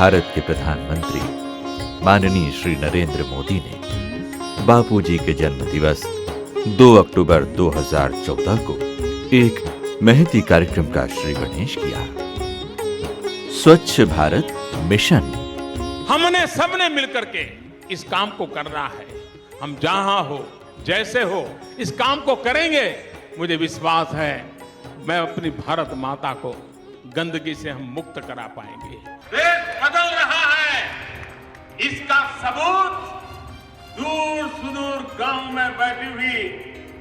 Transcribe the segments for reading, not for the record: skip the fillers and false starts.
भारत के प्रधानमंत्री माननीय श्री नरेंद्र मोदी ने बापूजी के जन्म दिवस 2 अक्टूबर 2014 को एक महती कार्यक्रम का श्री गणेश किया। स्वच्छ भारत मिशन। हमने सबने मिलकर के इस काम को करना है। हम जहां हो, जैसे हो, इस काम को करेंगे। मुझे विश्वास है मैं अपनी भारत माता को गंदगी से हम मुक्त करा पाएंगे। देश बदल रहा है, इसका सबूत दूर सुदूर गांव में बैठी हुई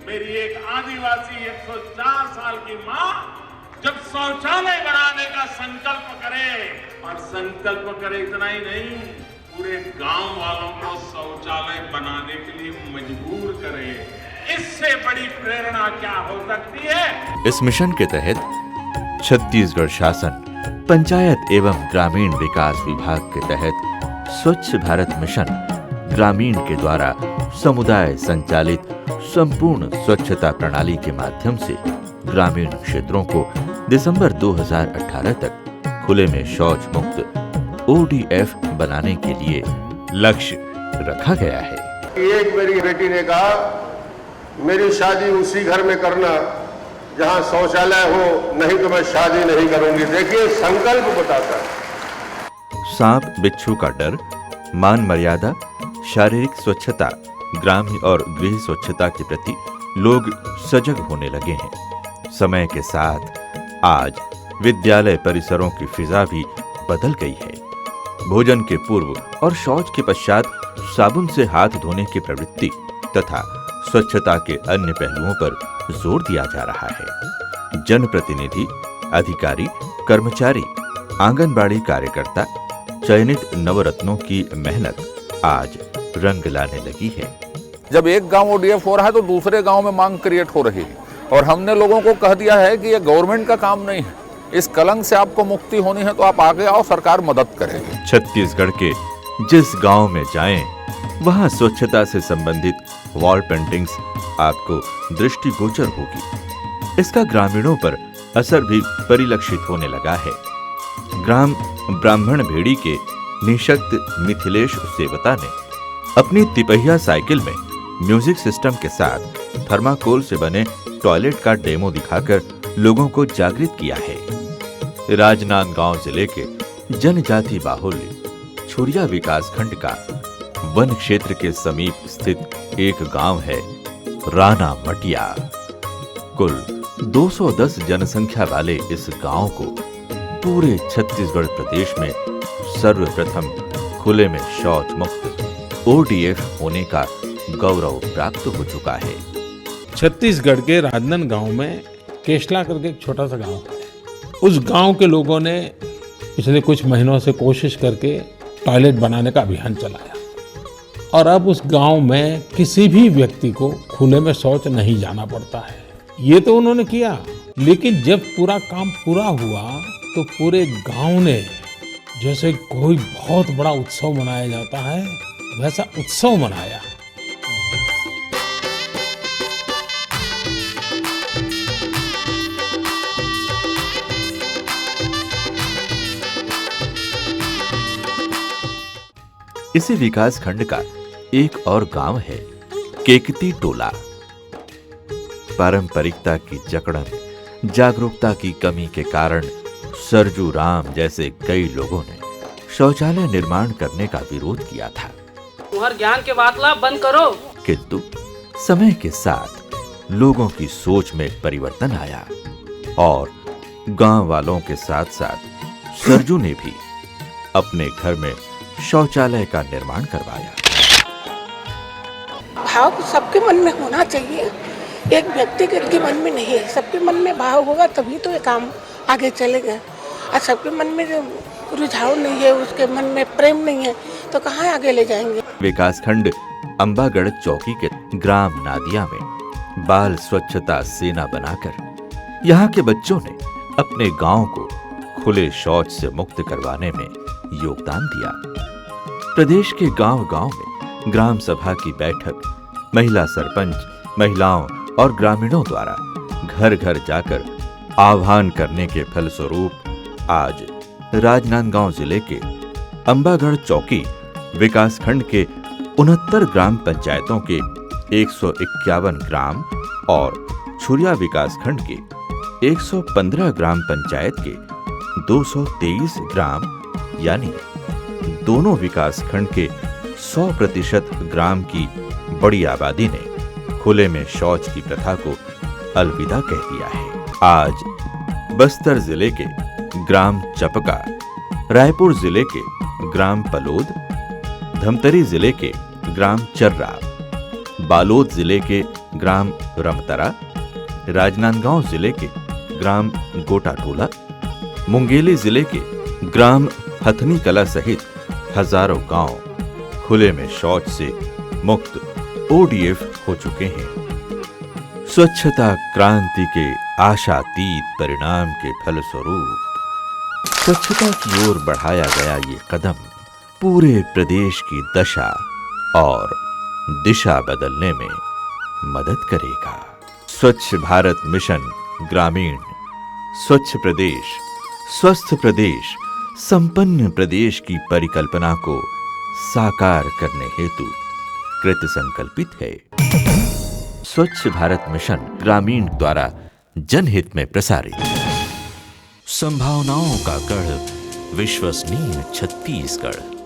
मेरी एक आदिवासी 104 साल की मां जब शौचालय बनाने का संकल्प करे, और संकल्प करे इतना ही नहीं, पूरे गांव वालों को शौचालय बनाने के लिए मजबूर करे। इससे बड़ी प्रेरणा क्या हो सकती है? इस मिशन के तहत छत्तीसगढ़ शासन पंचायत एवं ग्रामीण विकास विभाग के तहत स्वच्छ भारत मिशन ग्रामीण के द्वारा समुदाय संचालित संपूर्ण स्वच्छता प्रणाली के माध्यम से ग्रामीण क्षेत्रों को दिसंबर 2018 तक खुले में शौच मुक्त ODF बनाने के लिए लक्ष्य रखा गया है। एक मेरी बेटी ने कहा, मेरी शादी उसी घर में करना जहां शौचालय हो, नहीं तो मैं शादी नहीं करूंगी। देखिए संकल्प बताता है। सांप बिच्छू का डर, मान मर्यादा, शारीरिक स्वच्छता, ग्राम्य और गृह स्वच्छता के प्रति लोग सजग होने लगे हैं। समय के साथ आज विद्यालय परिसरों की फिजा भी बदल गई है। भोजन के पूर्व और शौच के पश्चात साबुन से हाथ धोने की प्रवृत्ति तथा स्वच्छता के अन्य पहलुओं पर जोर दिया जा रहा है। जनप्रतिनिधि, अधिकारी, कर्मचारी, आंगनबाड़ी कार्यकर्ता, चयनित नवरत्नों की मेहनत आज रंग लाने लगी है। जब एक गांव ODF हो रहा है तो दूसरे गांव में मांग क्रिएट हो रही है, और हमने लोगों को कह दिया है कि ये गवर्नमेंट का काम नहीं है। इस कलंक से आपको मुक्ति होनी है तो आप आगे आओ, सरकार मदद करेगी। छत्तीसगढ़ के जिस गांव में जाएं, वहां स्वच्छता से संबंधित वॉल पेंटिंग्स आपको दृष्टिगोचर होगी। इसका ग्रामीणों पर असर भी परिलक्षित होने लगा है। ग्राम ब्राह्मण भेड़ी के निशक्त मिथिलेश सेवता ने अपनी तिपहिया साइकिल में म्यूजिक सिस्टम के साथ थर्माकोल से बने टॉयलेट का डेमो दिखाकर लोगों को जागृत किया है। राजनांदगांव जिले के जनजाति बाहुल्य छुरिया विकासखंड का वन क्षेत्र के समीप स्थित एक गांव है राना मटिया। कुल 210 जनसंख्या वाले इस गांव को पूरे छत्तीसगढ़ प्रदेश में सर्वप्रथम खुले में शौच मुक्त ODF होने का गौरव प्राप्त हो चुका है। छत्तीसगढ़ के राजनांदगांव में केशला करके एक छोटा सा गांव है। उस गांव के लोगों ने पिछले कुछ महीनों से कोशिश करके टॉयलेट बनाने का अभियान चलाया, और अब उस गांव में किसी भी व्यक्ति को खुले में शौच नहीं जाना पड़ता है। ये तो उन्होंने किया, लेकिन जब पूरा काम पूरा हुआ तो पूरे गांव ने, जैसे कोई बहुत बड़ा उत्सव मनाया जाता है, वैसा उत्सव मनाया। इसी विकास खंड का एक और गांव है केकती टोला। पारंपरिकता की जकड़न, जागरूकता की कमी के कारण सरजू राम जैसे कई लोगों ने शौचालय निर्माण करने का विरोध किया था। तुम्हारे ज्ञान के बातला बंद करो। किंतु समय के साथ लोगों की सोच में परिवर्तन आया और गांव वालों के साथ साथ सरजू ने भी अपने घर में शौचालय का निर्माण करवाया। भाव सबके मन में होना चाहिए, एक व्यक्तिगत के मन में नहीं है। सबके मन में भाव होगा तभी तो ये काम आगे चलेगा। और सबके मन में रुझाव नहीं है, उसके मन में प्रेम नहीं है, तो कहाँ आगे ले जाएंगे। विकासखंड अंबागढ़ चौकी के ग्राम नादिया में बाल स्वच्छता सेना बनाकर यहाँ के बच्चों ने अपने गांव को खुले शौच से मुक्त करवाने में योगदान दिया। प्रदेश के गांव-गांव में ग्राम सभा की बैठक, महिला सरपंच, महिलाओं और ग्रामीणों द्वारा घर-घर जाकर आह्वान करने के फलस्वरूप आज राजनांदगांव जिले के अंबागढ़ चौकी विकासखंड के 69 ग्राम पंचायतों के 151 ग्राम और छुरिया विकासखंड के 115 ग्राम पंचायत के 223 ग्राम यानी दोनों विकासखंड के 100% ग्राम की बड़ी आबादी ने खुले में शौच की प्रथा को अलविदा कह दिया है। आज बस्तर जिले के ग्राम चपका, रायपुर जिले के ग्राम पलोद, धमतरी जिले के ग्राम चर्रा, बालोद जिले के ग्राम रमतरा, राजनांदगांव जिले के ग्राम गोटाटोला, मुंगेली जिले के ग्राम हथनी कला सहित हजारों गांव खुले में शौच से मुक्त ओडीएफ हो चुके हैं। स्वच्छता क्रांति के आशातीत परिणाम के फलस्वरूप स्वच्छता की ओर बढ़ाया गया ये कदम पूरे प्रदेश की दशा और दिशा बदलने में मदद करेगा। स्वच्छ भारत मिशन ग्रामीण, स्वच्छ प्रदेश, स्वस्थ प्रदेश, संपन्न प्रदेश की परिकल्पना को साकार करने हेतु कृत संकल्पित है। स्वच्छ भारत मिशन ग्रामीण द्वारा जनहित में प्रसारित। संभावनाओं का गढ़, विश्वसनीय छत्तीसगढ़।